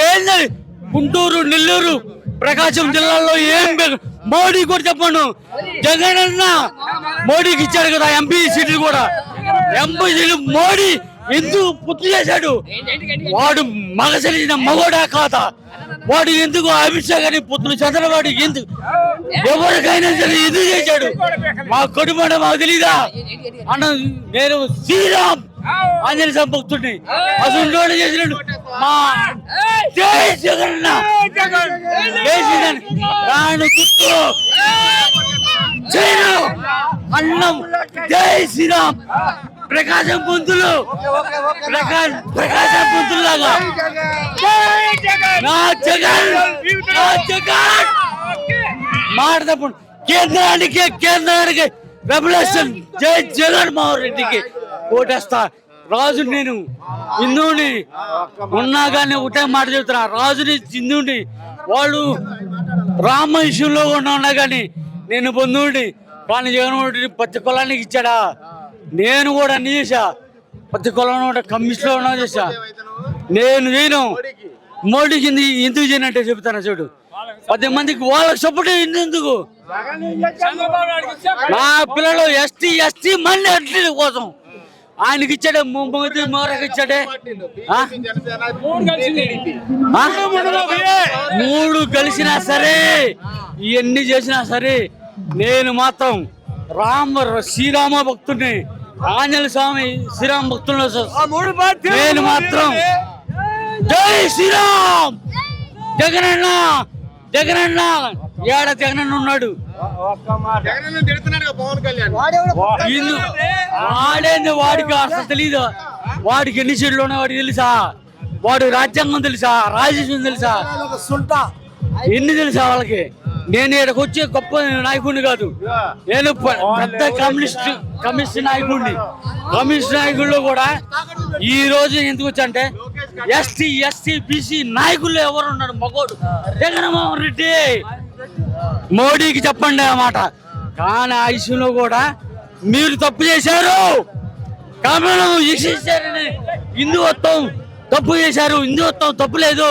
ఏంది గుంటూరు, నెల్లూరు, ప్రకాశం జిల్లాలో ఏం మోడీ కూడా చెప్పాను. జగన్ అన్న మోడీకి ఇచ్చాడు కదా ఎంపీ సీట్లు కూడా. ఎంపీ సీట్లు మోడీ ఎందుకు పుట్టు చేశాడు? వాడు మగసలిన మగోడా కాదా? వాడు ఎందుకు అమిత్ షా గారి పుత్రులు చంద్రబాబు ఎందుకు ఎవరికైనా సరే ఎందుకు చేశాడు? మా కొడుకు మాకు తెలీదా అన్న? నేను శ్రీరామ్ ఆంజనేయ భక్తుడిని. అసలు చేసినాడు మా జై జగన్ రాను గుర్తు అన్నం జై శ్రీరామ్. ప్రకాశం పొంతులు ప్రకాశం పొంతులు లాగా నా జగన్ మాట తప్పుడు. కేంద్రానికి రెవల్యూషన్ జై జగన్మోహన్ రెడ్డికి ఓటేస్తా. రాజు నేను హిందువుని ఉన్నా కానీ ఒకటే మాట చెబుతున్నా, రాజుని హిందువుని. వాళ్ళు రామ ఇష్యూలో ఉన్నా కానీ నేను బంధువుని. కానీ జగన్మోహన్ రెడ్డి ప్రతి కులానికి ఇచ్చాడా? నేను కూడా అన్ని చేశా. ప్రతి కులంలో కమిషన్లో ఉన్నా చేశా. నేను చేయను. మోడీకి ఎందుకు చేయనంటే చెబుతాను చూడు. 10 మందికి వాళ్ళకి సపోర్ట్ ఎందుకు? నా పిల్లలు ఎస్టీ మళ్ళీ అట్లీ కోసం ఆయనకి ఇచ్చాడే. మోరకి ఇచ్చాడే. 3 కలిసినా సరే ఇవన్నీ చేసినా సరే నేను మాత్రం శ్రీరామ భక్తుడిని. ఆంజనేయ స్వామి శ్రీరామ భక్తులు. నేను మాత్రం జై శ్రీరామ్. జగనన్న ఏడ జగనన్న ఉన్నాడు. వాడేంది? వాడికి అసలు తెలీదు. వాడికి ఎన్ని సీట్లు ఉన్నాయి వాడికి తెలుసా? వాడు రాజ్యాంగం తెలుసా? రాజకీయం తెలుసా? ఎన్ని తెలుసా వాళ్ళకి? నేను ఇక్కడికి వచ్చే గొప్ప నాయకుడిని కాదు. నేను పెద్ద కమ్యూనిస్ట్ నాయకుడిని. కమ్యూనిస్ట్ నాయకుల్లో కూడా ఈ రోజు ఎందుకు వచ్చంటే ఎస్టీ బీసీ నాయకుల్లో ఎవరు ఉన్నాడు? మగోడు జగన్మోహన్ రెడ్డి. మోడీకి చెప్పండి ఆ మాట. కానీ ఆ విషయంలో కూడా మీరు తప్పు చేశారు. కమలం ఇచ్చారని హిందుత్వం తప్పు చేశారు. హిందుత్వం తప్పు లేదు.